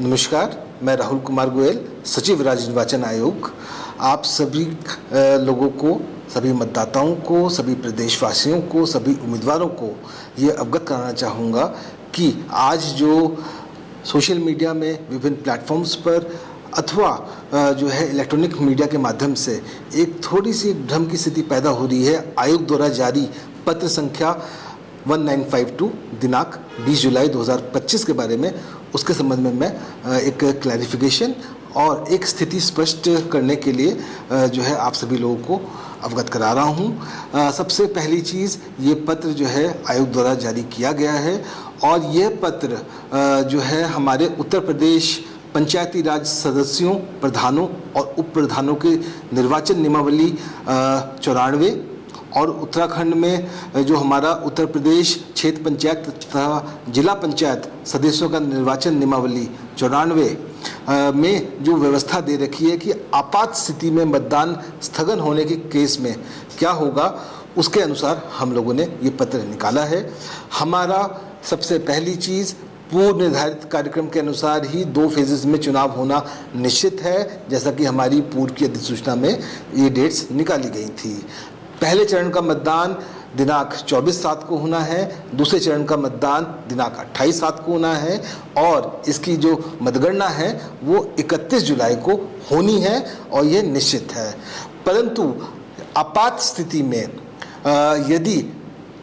नमस्कार, मैं राहुल कुमार गोयल, सचिव राज्य निर्वाचन आयोग। आप सभी लोगों को, सभी मतदाताओं को, सभी प्रदेशवासियों को, सभी उम्मीदवारों को ये अवगत कराना चाहूँगा कि आज जो सोशल मीडिया में विभिन्न प्लेटफॉर्म्स पर अथवा जो है इलेक्ट्रॉनिक मीडिया के माध्यम से एक थोड़ी सी भ्रम की स्थिति पैदा हो रही है। आयोग द्वारा जारी पत्र संख्या 1952 दिनांक 20 जुलाई 2025 के बारे में, उसके संबंध में मैं एक क्लैरिफिकेशन और एक स्थिति स्पष्ट करने के लिए जो है आप सभी लोगों को अवगत करा रहा हूँ। सबसे पहली चीज़, ये पत्र जो है आयोग द्वारा जारी किया गया है और यह पत्र जो है हमारे उत्तर प्रदेश पंचायती राज सदस्यों, प्रधानों और उप प्रधानों के निर्वाचन नियमावली 94 और उत्तराखंड में जो हमारा उत्तर प्रदेश क्षेत्र पंचायत तथा जिला पंचायत सदस्यों का निर्वाचन नियमावली 94 में जो व्यवस्था दे रखी है कि आपात स्थिति में मतदान स्थगन होने के केस में क्या होगा, उसके अनुसार हम लोगों ने ये पत्र निकाला है। हमारा सबसे पहली चीज़, पूर्व निर्धारित कार्यक्रम के अनुसार ही 2 फेजेस में चुनाव होना निश्चित है, जैसा कि हमारी पूर्व की अधिसूचना में ये डेट्स निकाली गई थी। पहले चरण का मतदान दिनांक 24/7 को होना है, दूसरे चरण का मतदान दिनांक 28/7 को होना है और इसकी जो मतगणना है वो 31 जुलाई को होनी है और ये निश्चित है। परंतु आपात स्थिति में यदि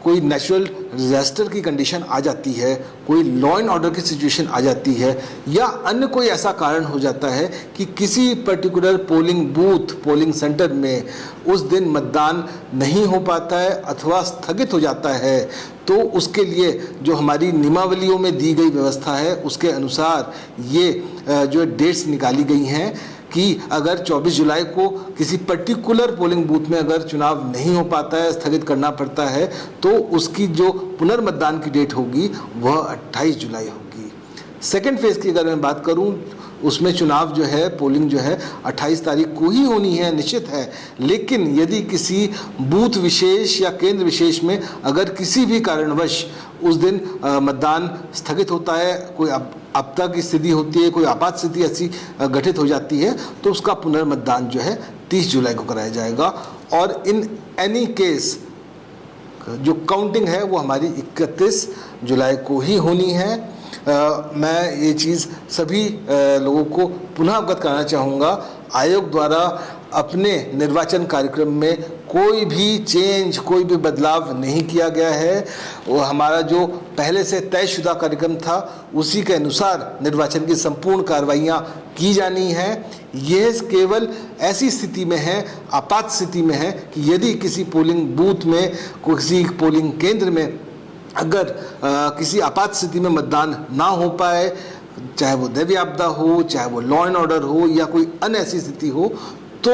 कोई नेचुरल डिजास्टर की कंडीशन आ जाती है, कोई लॉ एंड ऑर्डर की सिचुएशन आ जाती है या अन्य कोई ऐसा कारण हो जाता है कि किसी particular polling booth, polling centre में उस दिन मतदान नहीं हो पाता है अथवा स्थगित हो जाता है, तो उसके लिए जो हमारी नियमावलियों में दी गई व्यवस्था है उसके अनुसार ये जो डेट्स निकाली गई हैं कि अगर 24 जुलाई को किसी पर्टिकुलर पोलिंग बूथ में अगर चुनाव नहीं हो पाता है, स्थगित करना पड़ता है, तो उसकी जो पुनर्मतदान की डेट होगी वह 28 जुलाई होगी। सेकेंड फेज़ की अगर मैं बात करूं, उसमें चुनाव जो है, पोलिंग जो है 28 तारीख को ही होनी है, निश्चित है। लेकिन यदि किसी बूथ विशेष या केंद्र विशेष में अगर किसी भी कारणवश उस दिन मतदान स्थगित होता है, कोई आपदा की स्थिति होती है, कोई आपात स्थिति ऐसी गठित हो जाती है, तो उसका पुनर्मतदान जो है 30 जुलाई को कराया जाएगा और इन एनी केस जो काउंटिंग है वो हमारी 31 जुलाई को ही होनी है। मैं ये चीज़ सभी लोगों को पुनः अवगत कराना चाहूँगा, आयोग द्वारा अपने निर्वाचन कार्यक्रम में कोई भी चेंज, कोई भी बदलाव नहीं किया गया है। वो हमारा जो पहले से तयशुदा कार्यक्रम था उसी के अनुसार निर्वाचन की संपूर्ण कार्रवाइयाँ की जानी हैं। यह केवल ऐसी स्थिति में है, आपात स्थिति में है कि यदि किसी पोलिंग बूथ में, किसी पोलिंग केंद्र में अगर किसी आपात स्थिति में मतदान ना हो पाए, चाहे वो दैवीय आपदा हो, चाहे वो लॉ एंड ऑर्डर हो या कोई अन्य ऐसी स्थिति हो, तो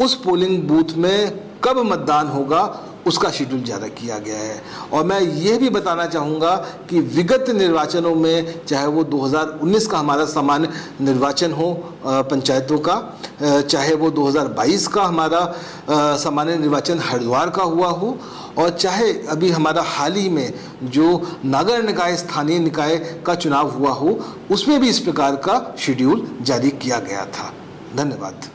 उस पोलिंग बूथ में कब मतदान होगा उसका शेड्यूल जारी किया गया है। और मैं ये भी बताना चाहूँगा कि विगत निर्वाचनों में, चाहे वो 2019 का हमारा सामान्य निर्वाचन हो पंचायतों का, चाहे वो 2022 का हमारा सामान्य निर्वाचन हरिद्वार का हुआ हो, और चाहे अभी हमारा हाल ही में जो नगर निकाय, स्थानीय निकाय का चुनाव हुआ हो, उसमें भी इस प्रकार का शेड्यूल जारी किया गया था। धन्यवाद।